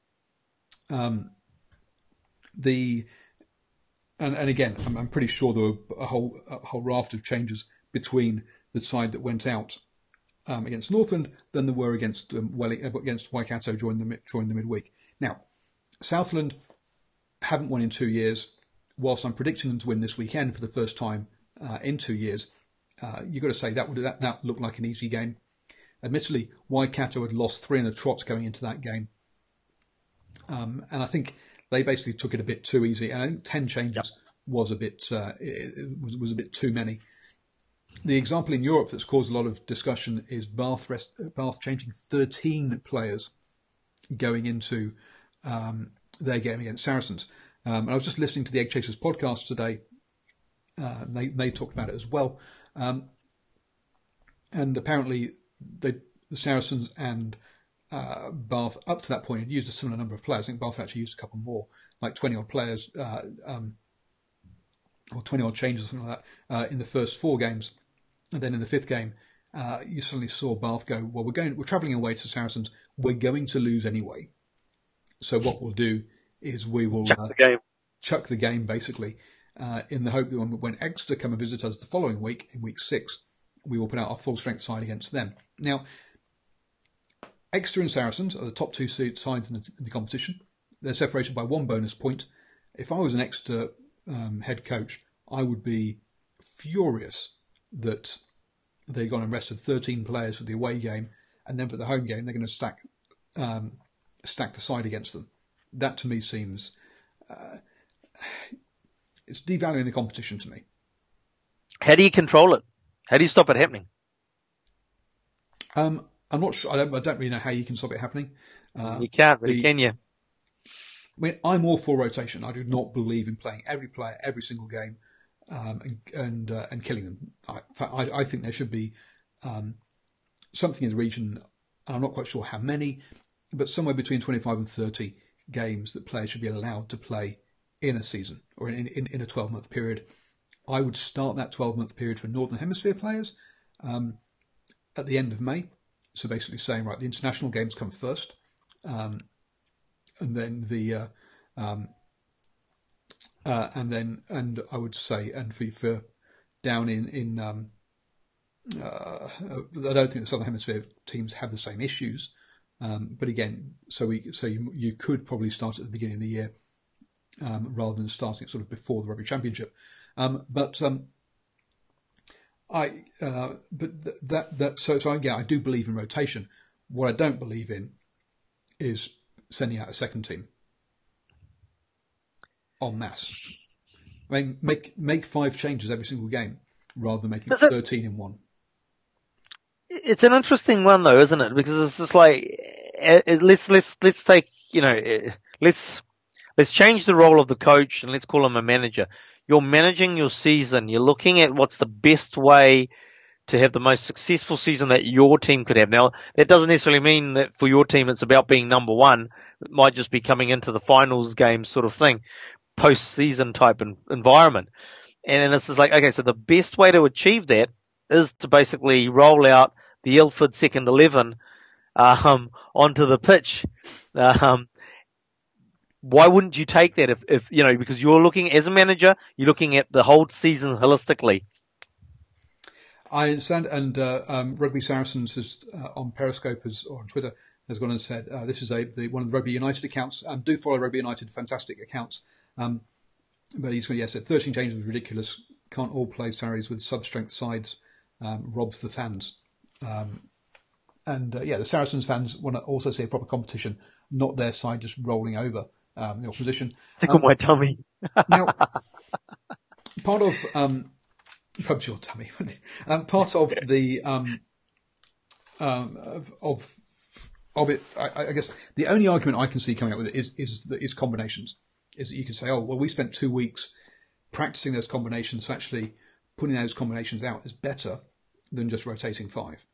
Speaker 1: And again, I'm pretty sure there were a whole raft of changes between the side that went out against Northland than there were against Waikato during the midweek. Now, Southland haven't won in 2 years. Whilst I'm predicting them to win this weekend for the first time in 2 years, you've got to say that looked like an easy game. Admittedly, Waikato had lost 3 in a trot going into that game, and I think they basically took it a bit too easy. And I think 10 changes was a bit was a bit too many. The example in Europe that's caused a lot of discussion is Bath changing 13 players going into their game against Saracens. And I was just listening to the Egg Chasers podcast today. They talked about it as well. And apparently the Saracens and Bath up to that point had used a similar number of players. I think Bath actually used a couple more, like 20 odd players, or 20 odd changes or something like that, in the first 4 games. And then in the 5th game, you suddenly saw Bath go, well, we're travelling away to Saracens. We're going to lose anyway. So what we'll do is we will chuck the game basically, in the hope that when Exeter come and visit us the following week, in week 6, we will put out our full strength side against them. Now, Exeter and Saracens are the top 2 sides in the competition. They're separated by 1 bonus point. If I was an Exeter head coach, I would be furious that they've gone and rested 13 players for the away game, and then for the home game they're going to stack the side against them. That to me seems it's devaluing the competition to me.
Speaker 2: How do you control it? How do you stop it happening?
Speaker 1: I'm not sure. I don't really know how you can stop it happening.
Speaker 2: You can't really, can you?
Speaker 1: I mean, I'm all for rotation. I do not believe in playing every player every single game and killing them. I think there should be something in the region, and I'm not quite sure how many, but somewhere between 25 and 30 games that players should be allowed to play in a season or in a 12-month period. I would start that 12-month period for Northern Hemisphere players at the end of May. So basically saying, right, the international games come first, and then and I would say, and for down in I don't think the Southern Hemisphere teams have the same issues, but again, so you could probably start at the beginning of the year rather than starting it sort of before the Rugby Championship. But I do believe in rotation. What I don't believe in is sending out a second team en masse. I mean, make 5 changes every single game rather than making 13 in one.
Speaker 2: It's an interesting one though, isn't it? Because it's just like, let's take, let's change the role of the coach and let's call him a manager. You're managing your season. You're looking at what's the best way to have the most successful season that your team could have. Now, that doesn't necessarily mean that for your team it's about being number one. It might just be coming into the finals game sort of thing, post-season type environment. And it's just like, okay, so the best way to achieve that is to basically roll out the Ilford second 11 onto the pitch. Why wouldn't you take that if because you're looking as a manager, you're looking at the whole season holistically.
Speaker 1: I understand, and Rugby Saracens has on Periscope or on Twitter has gone and said this is one of the Rugby United accounts. Do follow Rugby United, fantastic accounts. But he's said 13 changes was ridiculous. Can't all play salaries with sub-strength sides. Robs the fans. The Saracens fans want to also see a proper competition, not their side just rolling over the opposition.
Speaker 2: Tickle my tummy.
Speaker 1: Now, part of rubs your tummy. Part of the of it, I guess the only argument I can see coming up with it is combinations. Is that you can say, oh well, we spent 2 weeks practicing those combinations, so actually putting those combinations out is better than just rotating 5.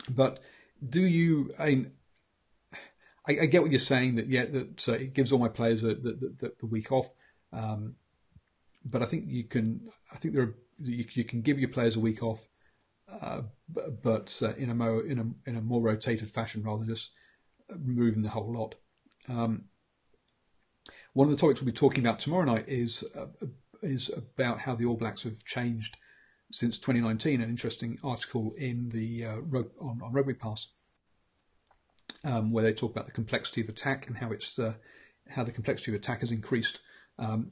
Speaker 1: But do you? I get what you're saying that it gives all my players the week off. But I think you can. I think you can give your players a week off, but in a more rotated fashion rather than just removing the whole lot. One of the topics we'll be talking about tomorrow night is about how the All Blacks have changed since 2019. An interesting article in the on Rugby Pass where they talk about the complexity of attack and how the complexity of attack has increased. And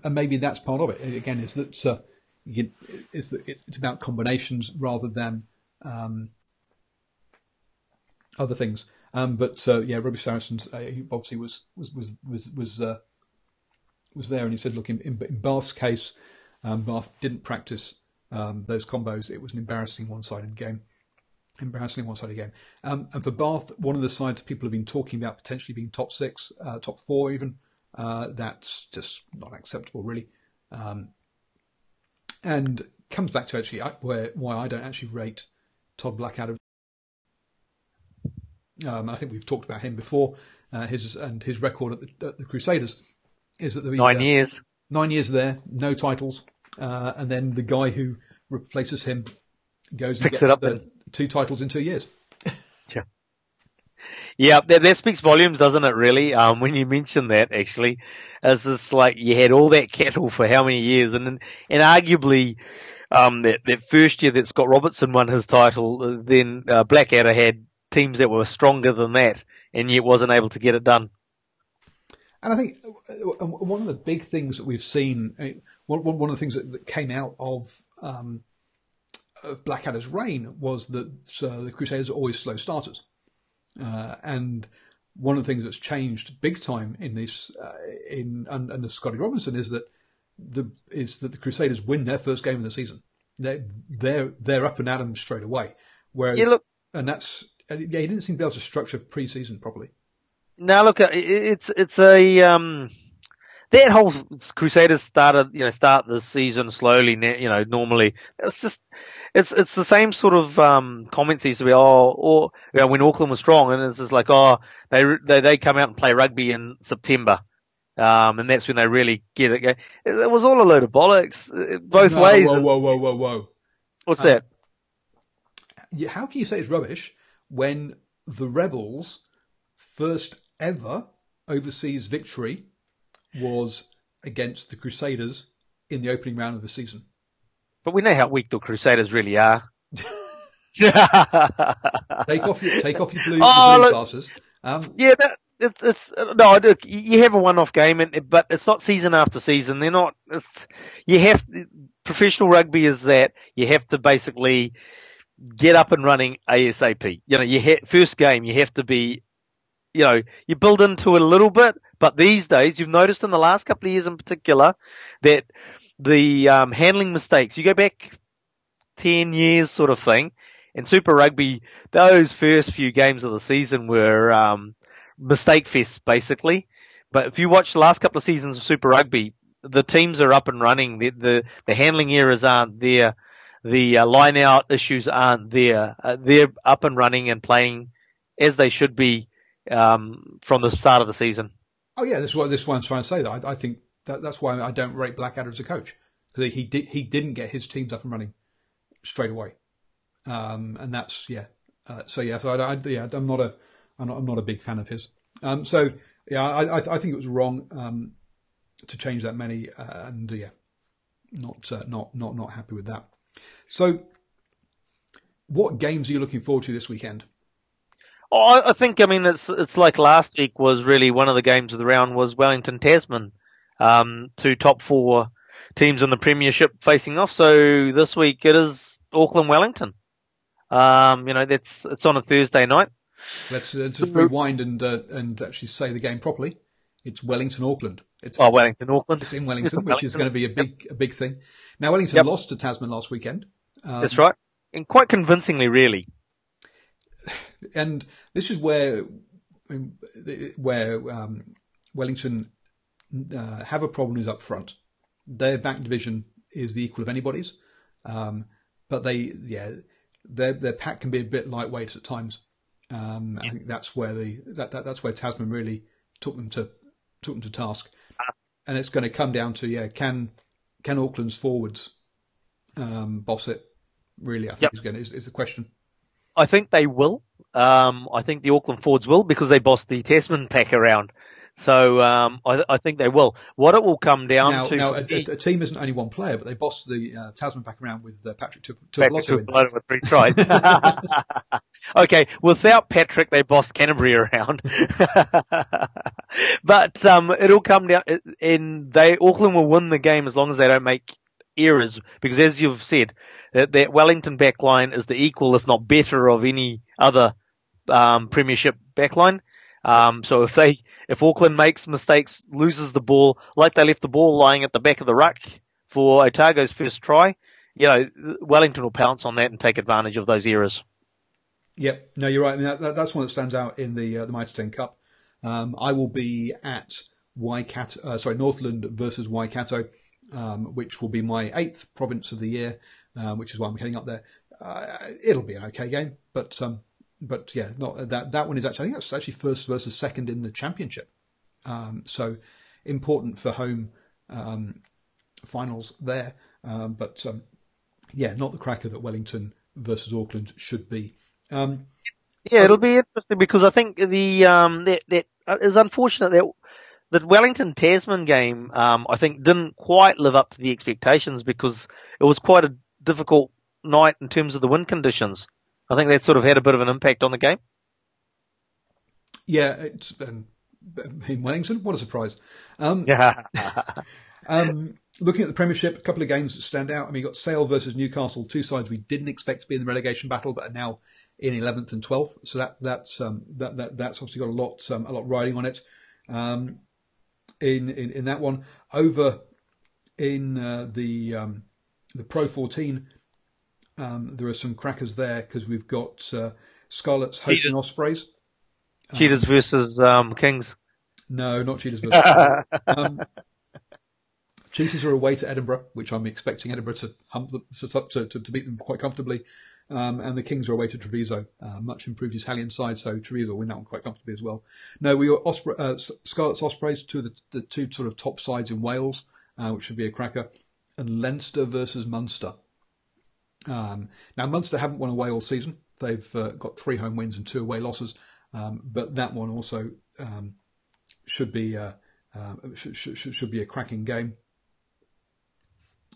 Speaker 1: maybe that's part of it. Again, is that it's about combinations rather than other things. Rugby Saracens he obviously was there, and he said, look, in Bath's case, Bath didn't practice those combos. It was an embarrassing one-sided game. And for Bath, one of the sides people have been talking about potentially being top 6, top 4 even. That's just not acceptable, really. And comes back to actually why I don't actually rate Todd Blackadder. I think we've talked about him before. His record at the Crusaders is that
Speaker 2: 9 years.
Speaker 1: 9 years there, no titles, and then the guy who replaces him goes and gets 2 titles in 2 years.
Speaker 2: Yeah, that speaks volumes, doesn't it, really? When you mention that, actually, it's just like you had all that cattle for how many years, and arguably, that first year that Scott Robertson won his title, then Blackadder had teams that were stronger than that, and yet wasn't able to get it done.
Speaker 1: And I think one of the big things that we've seen, one of the things that came out of Blackadder's reign was that the Crusaders are always slow starters. And one of the things that's changed big time in this, under Scotty Robinson is that the Crusaders win their first game of the season. They're up and at them straight away. Whereas, he didn't seem to be able to structure pre-season properly.
Speaker 2: Now look, it's that whole Crusaders start the season slowly. Normally it's just. It's the same sort of comments that used to be when Auckland was strong, and it's just like they come out and play rugby in September, and that's when they really get it. It was all a load of bollocks both ways.
Speaker 1: Whoa!
Speaker 2: What's that?
Speaker 1: How can you say it's rubbish when the Rebels' first ever overseas victory was against the Crusaders in the opening round of the season?
Speaker 2: But we know how weak the Crusaders really are.
Speaker 1: Take off your blue glasses.
Speaker 2: it's no, you have a one-off game, but it's not season after season. They're not. You have professional rugby is that you have to basically get up and running ASAP. First game you have to be. You build into it a little bit, but these days you've noticed in the last couple of years in particular that the handling mistakes. You go back 10 years, sort of thing, in Super Rugby, those first few games of the season were mistake fest basically. But if you watch the last couple of seasons of Super Rugby, the teams are up and running. The handling errors aren't there. The line out issues aren't there. They're up and running and playing as they should be from the start of the season.
Speaker 1: Oh yeah, this is what this one's trying to say. That I think that's why I don't rate Blackadder as a coach, because he didn't get his teams up and running straight away, and that's yeah. So I'm not a big fan of his. So yeah, I think it was wrong to change that many, and yeah, not happy with that. So, what games are you looking forward to this weekend?
Speaker 2: Oh, I think, it's like last week was really one of the games of the round was Wellington Tasman, two top four teams in the Premiership facing off. So this week it is Auckland Wellington. It's on a Thursday night.
Speaker 1: Let's just rewind and actually say the game properly. It's Wellington Auckland.
Speaker 2: Wellington Auckland.
Speaker 1: It's in Wellington, which is going to be a big thing. Now Wellington lost to Tasman last weekend.
Speaker 2: That's right, and quite convincingly, really.
Speaker 1: And this is where Wellington have a problem is up front. Their back division is the equal of anybody's, but their pack can be a bit lightweight at times. I think that's where that's where Tasman really took them to task, and it's going to come down to can Auckland's forwards boss it? Really, I think is the question.
Speaker 2: I think they will. I think the Auckland forwards will, because they bossed the Tasman pack around. So I think they will. What it will come down to...
Speaker 1: Now, a team isn't only one player, but they bossed the Tasman pack around with Patrick Tuipulotu
Speaker 2: with 3 tries. Okay, without Patrick, they bossed Canterbury around. But it'll come down... and Auckland will win the game as long as they don't make errors, because as you've said, that Wellington backline is the equal, if not better, of any other Premiership backline. So if Auckland makes mistakes, loses the ball, like they left the ball lying at the back of the ruck for Otago's first try, Wellington will pounce on that and take advantage of those errors.
Speaker 1: Yep, no, you're right. That's one that stands out in the Mitre 10 Cup. I will be at Northland versus Waikato, which will be my 8th province of the year, which is why I'm heading up there. It'll be an okay game, but yeah, not that one is actually, I think that's actually first versus second in the championship. So important for home finals there. But not the cracker that Wellington versus Auckland should be.
Speaker 2: It'll be interesting, because I think that is unfortunate that Wellington Tasman game, I think, didn't quite live up to the expectations, because it was quite a difficult night in terms of the wind conditions. I think that sort of had a bit of an impact on the game.
Speaker 1: Yeah, it's in Wellington. What a surprise! Looking at the Premiership, a couple of games that stand out. You got Sale versus Newcastle, two sides we didn't expect to be in the relegation battle, but are now in 11th and 12th. So that's obviously got a lot riding on it. In that one, over in the Pro 14. There are some crackers there, because we've got Scarlets hosting Ospreys.
Speaker 2: Cheetahs versus Kings.
Speaker 1: No, not Cheetahs versus Cheetahs are away to Edinburgh, which I'm expecting Edinburgh to hump to beat them quite comfortably. And the Kings are away to Treviso, much improved Italian side, so Treviso will win that one quite comfortably as well. No, we got Scarlets Ospreys, the two sort of top sides in Wales, which should be a cracker, and Leinster versus Munster. Now Munster haven't won away all season. They've got 3 home wins and 2 away losses, but that one also should be a cracking game.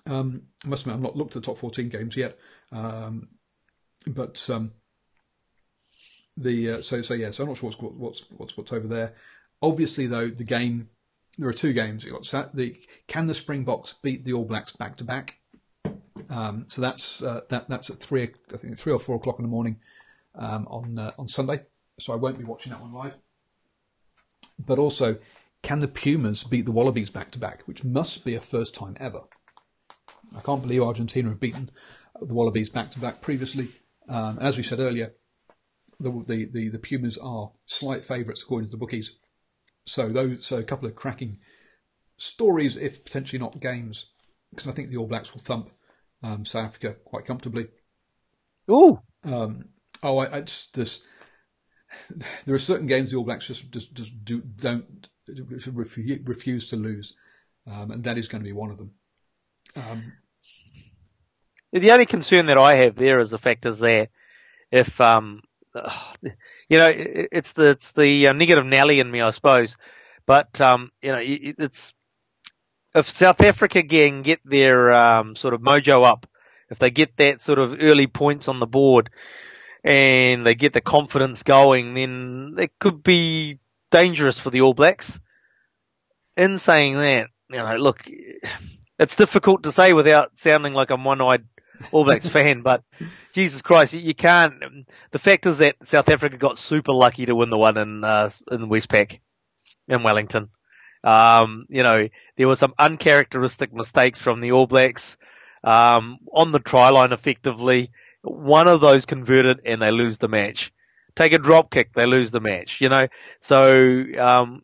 Speaker 1: I must admit, I've not looked at the top 14 games yet, but So I'm not sure what's over there. Obviously, though, there are two games. You've got can the Springboks beat the All Blacks back to back? So that's at 3 or 4 o'clock in the morning on Sunday. So I won't be watching that one live. But also, can the Pumas beat the Wallabies back to back, which must be a first time ever? I can't believe Argentina have beaten the Wallabies back to back previously. And as we said earlier, the Pumas are slight favourites according to the bookies. So a couple of cracking stories, if potentially not games, because I think the All Blacks will thump South Africa quite comfortably.
Speaker 2: Ooh.
Speaker 1: I just there are certain games the All Blacks just don't refuse to lose, and that is going to be one of them.
Speaker 2: The only concern that I have there is the fact is that if it's the negative Nelly in me, I suppose, but it's if South Africa can get their sort of mojo up, if they get that sort of early points on the board and they get the confidence going, then it could be dangerous for the All Blacks. In saying that, look, it's difficult to say without sounding like I'm one-eyed All Blacks fan, but Jesus Christ, you can't. The fact is that South Africa got super lucky to win the one in Westpac in Wellington. There were some uncharacteristic mistakes from the All Blacks on the try line effectively. One of those converted and they lose the match. Take a drop kick, they lose the match, So,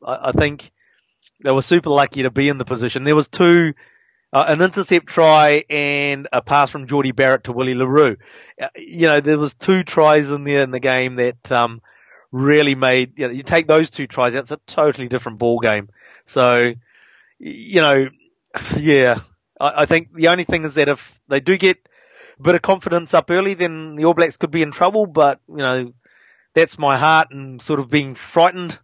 Speaker 2: I think they were super lucky to be in the position. There was two, an intercept try and a pass from Geordie Barrett to Willie LaRue. There was two tries in there in the game that, really made, you take those two tries out, it's a totally different ball game. So, yeah, I think the only thing is that if they do get a bit of confidence up early, then the All Blacks could be in trouble, but, that's my heart and sort of being frightened.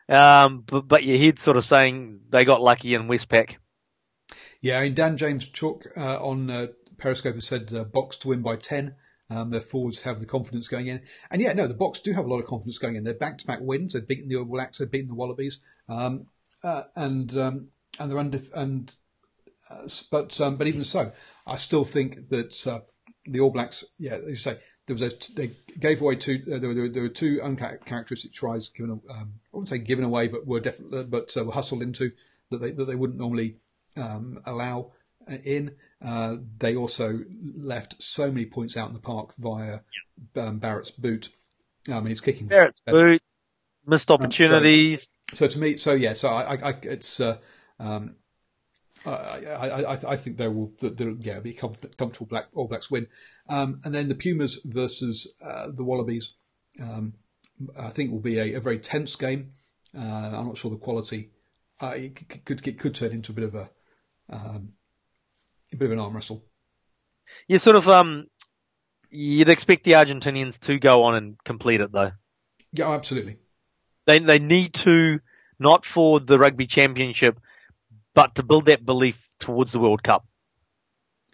Speaker 2: But your head sort of saying they got lucky in Westpac.
Speaker 1: Yeah, I mean, Dan James Chalk on Periscope has said Boks to win by 10. Their forwards have the confidence going in. And yeah, no, the Boks do have a lot of confidence going in. They're back-to-back wins. They've beaten the All Blacks. They've beaten the Wallabies. And they're but even so, I still think that the All Blacks, yeah, as you say, they gave away two. There were two uncharacteristic tries given. I wouldn't say given away, but were definitely, were hustled into that they wouldn't normally allow in. They also left so many points out in the park via Barrett's boot. I mean, he's kicking
Speaker 2: Barrett's boot, missed opportunities.
Speaker 1: So to me, it's. I think there will be a comfortable All Blacks win, and then the Pumas versus the Wallabies. I think will be a very tense game. I'm not sure the quality. It could turn into a bit of an arm wrestle.
Speaker 2: You sort of you'd expect the Argentinians to go on and complete it though.
Speaker 1: Yeah, absolutely.
Speaker 2: They need to, not for the Rugby Championship, but to build that belief towards the World Cup.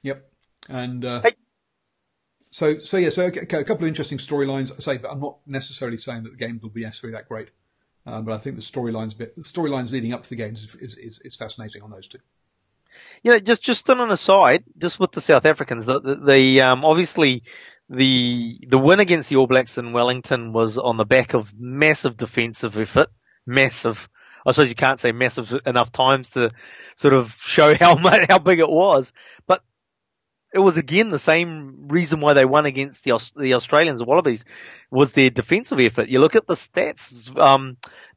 Speaker 1: Yep. And so a couple of interesting storylines. I say, but I'm not necessarily saying that the games will be necessarily that great. But I think the storylines leading up to the games is fascinating on those two.
Speaker 2: Just on an aside, just with the South Africans, obviously the win against the All Blacks in Wellington was on the back of massive defensive effort. Massive. I suppose you can't say massive enough times to sort of show how big it was, but it was again the same reason why they won against the Australians, the Wallabies, was their defensive effort. You look at the stats,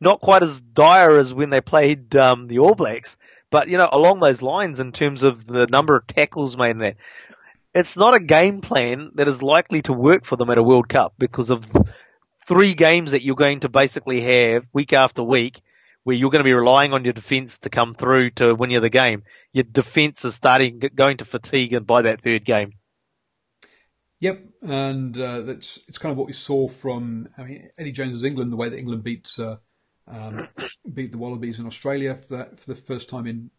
Speaker 2: not quite as dire as when they played the All Blacks, but along those lines in terms of the number of tackles made in there. It's not a game plan that is likely to work for them at a World Cup because of 3 games that you're going to basically have week after week, where you're going to be relying on your defence to come through to win you the game. Your defence is going to fatigue by that 3rd game.
Speaker 1: Yep, and it's kind of what we saw from Eddie Jones's England, the way that England beat the Wallabies in Australia for the first time in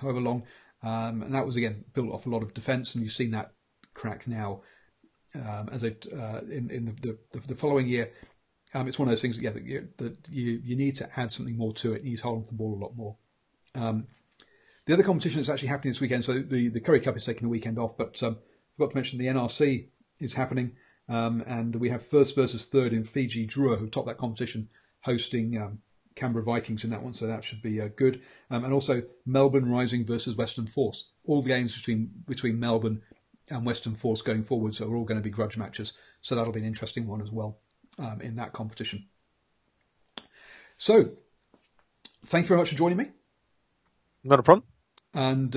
Speaker 1: however long, and that was again built off a lot of defence, and you've seen that crack now as in the following year. it's one of those things, yeah, that you need to add something more to it. You need to hold on to the ball a lot more. The other competition that's actually happening this weekend, so the Curry Cup is taking a weekend off, but forgot to mention the NRC is happening, and we have first versus third in Fiji Drua, who topped that competition, hosting Canberra Vikings in that one, so that should be good. And also Melbourne Rising versus Western Force. All the games between Melbourne and Western Force going forward, so are all going to be grudge matches, so that'll be an interesting one as well in that competition. So, thank you very much for joining me.
Speaker 2: Not a problem.
Speaker 1: And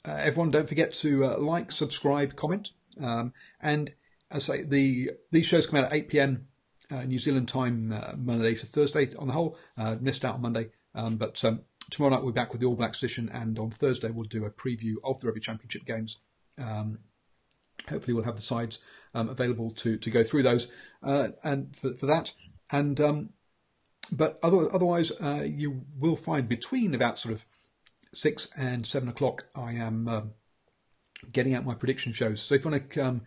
Speaker 1: everyone, don't forget to like, subscribe, comment. And as I say, these shows come out at 8 p.m. New Zealand time, Monday to Thursday on the whole. Missed out on Monday. But tomorrow night we'll be back with the All Blacks edition. And on Thursday we'll do a preview of the Rugby Championship games. Hopefully we'll have the sides available to go through those. And for that. And but otherwise, you will find between about sort of 6 and 7 o'clock, I am getting out my prediction shows. So if you want to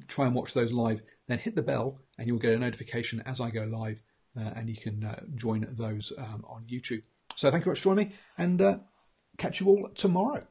Speaker 1: try and watch those live, then hit the bell and you'll get a notification as I go live, and you can join those on YouTube. So thank you very much for joining me, and catch you all tomorrow.